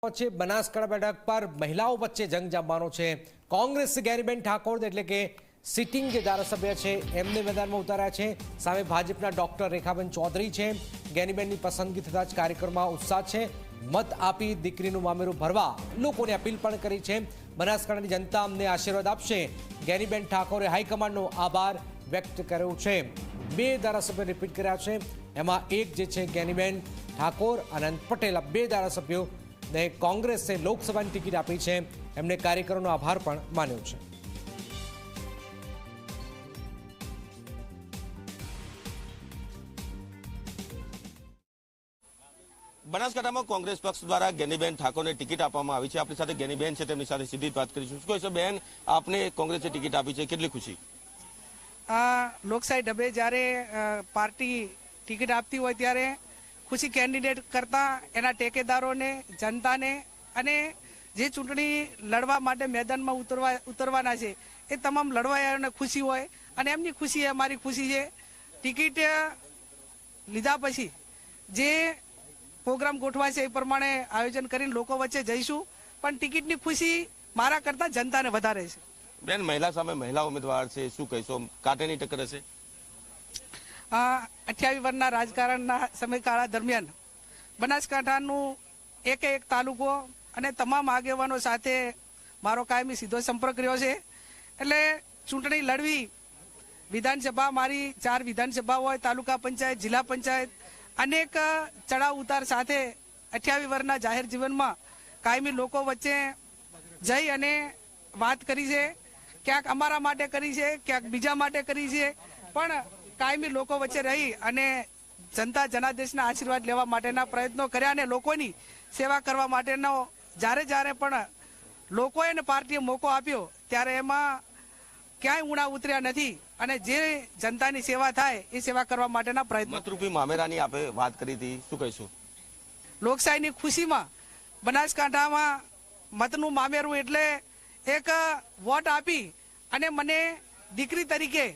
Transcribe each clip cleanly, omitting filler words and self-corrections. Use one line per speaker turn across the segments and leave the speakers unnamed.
છે બનાસકાંઠા બેઠક પર મહિલાઓ વચ્ચે જંગ જામવાનો છે। કોંગ્રેસ જ્ઞાનીબેન ઠાકોર એટલે કે સિટિંગ જે ધારાસભ્ય છે એમને મેદાનમાં ઉતાર્યા છે। સામે ભાજપના ડોક્ટર રેખાબેન ચૌધરી છે। જ્ઞાનીબેનની પસંદગી થતા જ કાર્યક્રમમાં ઉત્સાહ છે। મત આપી દીકરીનું મામેરું ભરવા લોકોને અપીલ પણ કરી છે। બનાસકાંઠાની જનતા અમને આશીર્વાદ આપશે। જ્ઞાનીબેન ઠાકોરે હાઈકમાન્ડનો આભાર વ્યક્ત કર્યો છે। બે ધારાસભ્યો રિપીટ કર્યા છે, એમાં એક જે છે જ્ઞાનીબેન ઠાકોર અનંત પટેલ, આ બે ધારાસભ્યો ને કોંગ્રેસે લોકસભાની ટિકિટ આપી છે। એમને કાર્યકરોનો આભાર પણ માન્યો છે।
બનાસકાંઠામાં કોંગ્રેસ પક્ષ દ્વારા જ્ઞાનીબેન ઠાકોરને ટિકિટ આપવામાં આવી છે। આપણી સાથે જ્ઞાનીબેન છે, તેમની સાથે સીધી વાત કરીશું। શું કહેશો બેન, આપને કોંગ્રેસે ટિકિટ આપી છે, કેટલી ખુશી?
લોકશાહી ઢબે જ્યારે પાર્ટી ટિકિટ આપતી હોય ત્યારે ખુશી કેન્ડિડેટ કરતા એના ટેકેદારોને, જનતાને અને જે ચૂંટણી લડવા માટે મેદાનમાં ઉતરવાના છે એ તમામ લડવાયાઓને ખુશી હોય અને એમની ખુશી એ અમારી ખુશી છે। ટિકિટ લીધા પછી જે પ્રોગ્રામ ગોઠવાય છે એ પ્રમાણે આયોજન કરીને લોકો વચ્ચે જઈશું, પણ ટિકિટની ખુશી મારા કરતા જનતાને વધારે છે।
બેન, મહિલા સામે મહિલા ઉમેદવાર છે, શું કહેશો? કાંટેની ટક્કર હશે?
28 વર્ષના રાજકારણના સમયગાળા દરમિયાન બનાસકાંઠાનું એક તાલુકો અને તમામ આગેવાનો સાથે મારો કાયમી સીધો સંપર્ક રહ્યો છે। એટલે ચૂંટણી લડવી, વિધાનસભા મારી 4 વિધાનસભા હોય, તાલુકા પંચાયત, જિલ્લા પંચાયત, અનેક ચડાવ ઉતાર સાથે 28 વર્ષના જાહેર જીવનમાં કાયમી લોકો વચ્ચે જઈ અને વાત કરી છે। ક્યાંક અમારા માટે કરી છે, ક્યાંક બીજા માટે કરી છે, પણ કાયમી લોકો વચ્ચે રહી અને જનતા જનાદેશના આશીર્વાદ લેવા માટેના પ્રયત્નો કર્યા અને લોકોની સેવા કરવા માટેનો જ્યારે પણ લોકોએ અને પાર્ટીએ મોકો આપ્યો ત્યારે એમાં ક્યાંય ઉણા ઉતર્યા નથી અને જે જનતાની સેવા થાય એ સેવા કરવા માટેના પ્રયત્નો।
મતરૂપી મામેરાની આપે વાત કરી હતી, શું કહીશું?
લોકશાહીની ખુશીમાં બનાસકાંઠામાં મતનું મામેરું એટલે એક વોટ આપી અને મને દીકરી તરીકે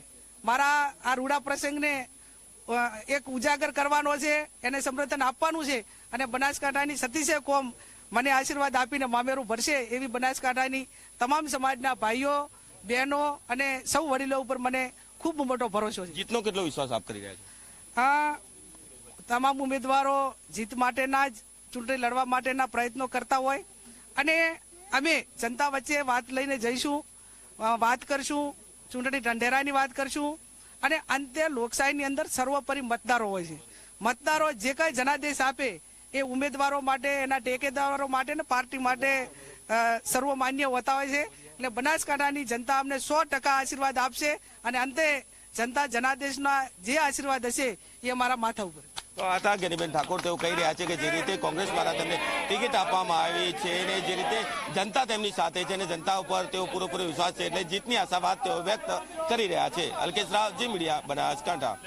મારા આ રૂડા પ્રસંગને એક ઉજાગર કરવાનો છે, એને સમર્થન આપવાનું છે અને બનાસકાંઠાની સતીશે કોમ મને આશીર્વાદ આપીને મામેરું ભરશે એવી બનાસકાંઠાની તમામ સમાજના ભાઈઓ, બહેનો અને સૌ વડીલો ઉપર મને ખૂબ મોટો ભરોસો છે।
જીતનો કેટલો વિશ્વાસ આપ કરી રહ્યા છો?
તમામ ઉમેદવારો જીત માટેના જ, ચૂંટણી લડવા માટેના પ્રયત્નો કરતા હોય અને અમે જનતા વચ્ચે વાત લઈને જઈશું, વાત કરશું, ચૂંટણી ઢંઢેરાની વાત કરશું અને અંતે લોકશાહીની અંદર સર્વોપરી મતદારો હોય છે। મતદારો જે કંઈ જનાદેશ આપે એ ઉમેદવારો માટે, એના ટેકેદારો માટે ને પાર્ટી માટે સર્વમાન્ય હોતા હોય છે। એટલે બનાસકાંઠાની જનતા અમને 100% આશીર્વાદ આપશે અને અંતે જનતા જનાદેશના જે આશીર્વાદ હશે એ અમારા માથા ઉપર।
તો આ હતા જ્ઞાનીબેન ઠાકોર, તેઓ કહી રહ્યા છે કે જે રીતે કોંગ્રેસ દ્વારા તેમને ટિકિટ આપવામાં આવી છે અને જે રીતે જનતા તેમની સાથે છે અને જનતા ઉપર તેઓ પૂરેપૂરો વિશ્વાસ છે, એટલે જીતની આશાવાદ તેઓ વ્યક્ત કરી રહ્યા છે। અલ્કેશ રાવ, જી મીડિયા, બનાસકાંઠા।